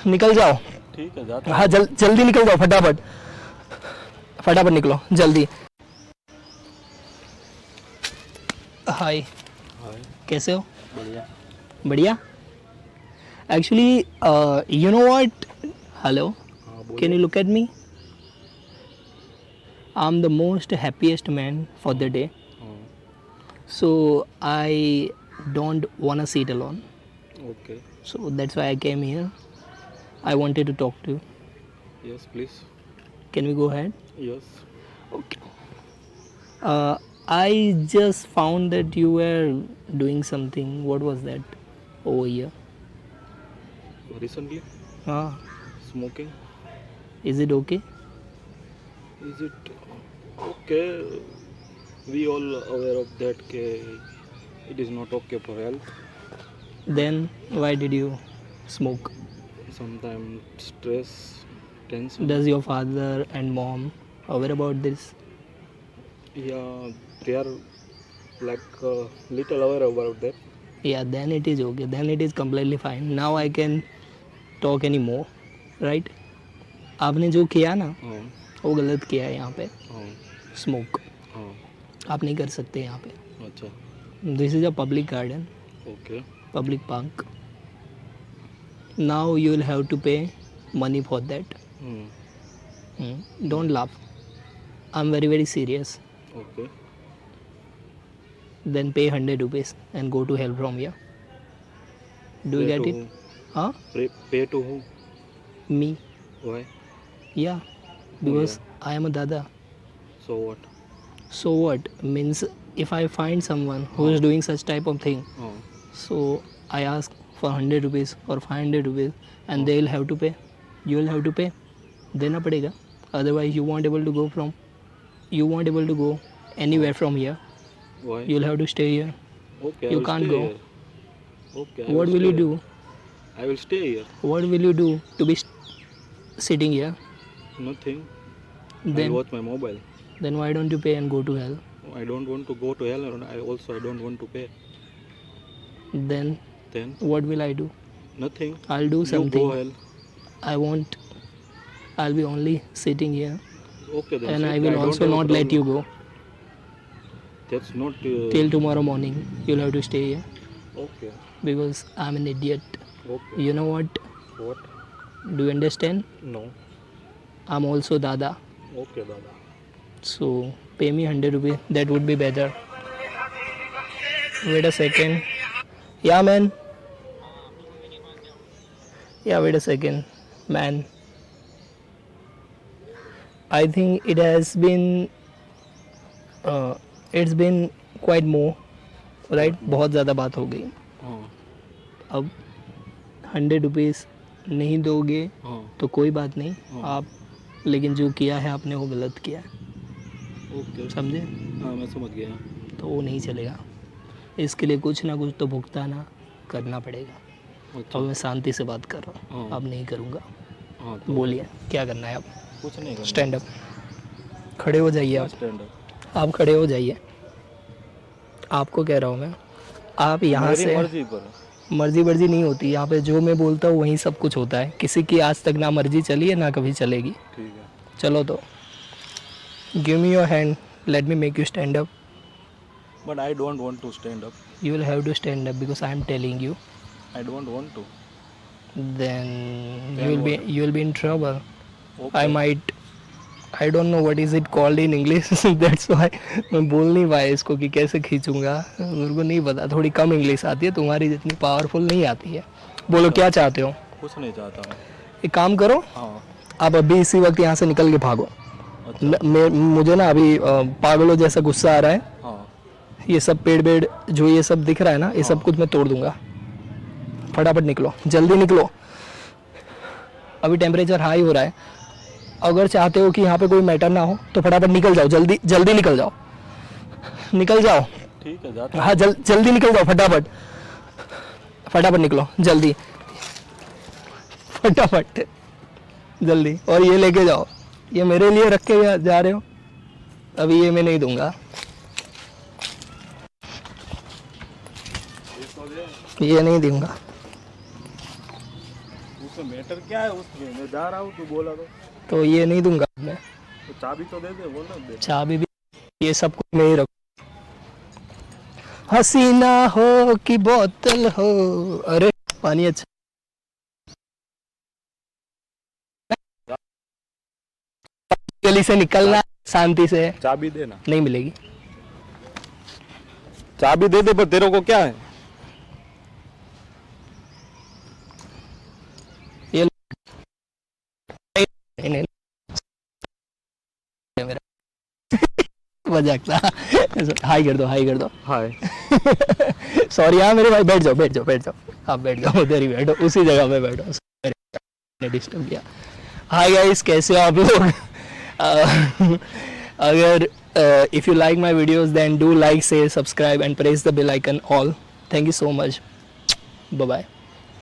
निकल जाओ। ठीक है जाता हाँ जल्दी निकल जाओ, फटाफट फटाफट निकलो जल्दी। हाय, हाय कैसे हो? बढ़िया। बढ़िया। Actually you know what, hello, हाँ कैन बोलिए। You look at me? I am the most happiest man for the day, हाँ so I don't wanna sit alone, okay so that's why I came here. I wanted to talk to you. Yes please. Can we go ahead? Yes Okay. I just found that you were doing something. What was that over here? Recently Ah, smoking. is it okay? Is it okay? We all aware of that के it is not okay for health. Then why did you smoke? Sometime stress tension Does your father and mom aware about this? Yeah they are like little aware about that. Yeah, then it is okay. Then it is completely fine. Now I can talk anymore, right? आपने जो किया ना हाँ वो गलत किया है यहाँ पे। हाँ स्मोक हाँ आप नहीं कर सकते यहाँ पे। अच्छा this is a public garden, okay public park. Now you will have to pay money for that. Don't laugh. I'm very very serious. Okay Then pay 100 rupees and go to hell from here. Do you Pay get to it? whom? Huh? Pay to whom Me? Why Yeah. Because I am a dada. So what. So what? Means if I find someone who is doing such type of thing, हाँ so I ask for 100 rupees or 500 rupees and they will have to pay. You will have to pay. देना पड़ेगा. Otherwise you won't able to go from. You won't able to go anywhere from here. Why You'll have to stay here. Okay You can't go. Okay What will you do? I will stay here. What will you do to be sitting here? Nothing. Then I'll watch my mobile. then why don't you pay and go to hell? I don't want to go to hell and I don't want to pay. Then Then what will I do? nothing. I'll do You something. go hell. I won't. I'll be only sitting here Okay then. and sit. I will don't also have a not let problem. you go. That's not. Till tomorrow morning you'll have to stay here Okay. because I'm an idiot. Okay. You know what? What? Do you understand? No. I'm also dada. Okay, Dada. So pay me 100 rupees. That would be better. Wait a second. Yeah, man. Yeah, wait a second. Man. I think it has been it's been quite more, right? बहुत ज़्यादा बात हो गई. हाँ अब 100 rupees नहीं दोगे हाँ तो कोई बात नहीं. हाँ. आप लेकिन जो किया है आपने वो गलत किया है, ओके. समझे? हाँ मैं समझ गया. तो वो नहीं चलेगा. इसके लिए कुछ ना कुछ तो भुगताना करना पड़ेगा. अच्छा. अब मैं शांति से बात कर रहा हूँ. हाँ. अब नहीं करूँगा. हाँ तो बोलिए क्या करना है. आप कुछ नहीं करना. स्टैंड अप, खड़े हो जाइए. आप स्टैंड आप खड़े हो जाइए. आपको कह रहा हूँ मैं, आप यहाँ मेरी से मर्जी पर. मर्जी वर्जी नहीं होती यहाँ पे. जो मैं बोलता हूँ वहीं सब कुछ होता है. किसी की आज तक ना मर्जी चली है ना कभी चलेगी. ठीक है. चलो तो give me your hand, let me make you stand up. But I don't want to stand up. You will have to stand up because I am telling you. I don't want to. Then Then you will be in trouble. Okay. I don't know what is it called in English. That's why मैं बोल नहीं पाया इसको कि कैसे खींचूंगा. मेरे को नहीं पता. थोड़ी कम इंग्लिश आती है, तुम्हारी जितनी पावरफुल नहीं आती है. बोलो क्या चाहते हो. कुछ नहीं चाहता हूँ. एक काम करो, हाँ. आप अभी इसी वक्त यहाँ से निकल के भागो. अच्छा. मुझे ना अभी पागलों जैसा गुस्सा आ रहा है. हाँ. ये सब पेड़ वेड़ जो ये सब दिख रहा है ना, ये सब कुछ मैं तोड़ दूंगा. फटाफट निकलो, जल्दी निकलो. अभी टेम्परेचर हाई हो रहा है. अगर चाहते हो कि यहाँ पे कोई मैटर ना हो तो फटाफट निकल जाओ. जल्दी जल्दी निकल जाओ. निकल जाओ. ठीक है जाता. हाँ जल्दी निकल जाओ. फटाफट फटाफट निकलो जल्दी. फटाफट जल्दी. और ये लेके जाओ. ये मेरे लिए रख के जा रहे हो. अभी ये मैं नहीं दूंगा. ये नहीं दूंगा. उसमें मैटर क्या है उसमें, मैं जा रहा हूँ तू बोला तो ये नहीं दूंगा मैं, तो चाबी तो दे दे, वो ना दे। चाबी भी, ये सब कुछ मैं ही रखूँ। हसीना हो कि बोतल हो, अरे पानी अच्छा, गली से निकलना शांति से, चाबी दे ना, नहीं मिलेगी। चाबी दे दे, पर तेरे को क्या है? ये नहीं, नहीं, नहीं, मेरा मजाक था। हाई कर दो, हाई कर दो। हाय। सॉरी हाँ मेरे भाई, बैठ जाओ बैठ जाओ बैठ जाओ, आप बैठ जाओ, उधर ही बैठो, उसी जगह पे बैठो, ने डिस्टर्ब किया। हाय गाइस, कैसे हो आप लोग? अगर if you like my videos then do like, share, subscribe and press the bell icon all. Thank you so much, bye bye.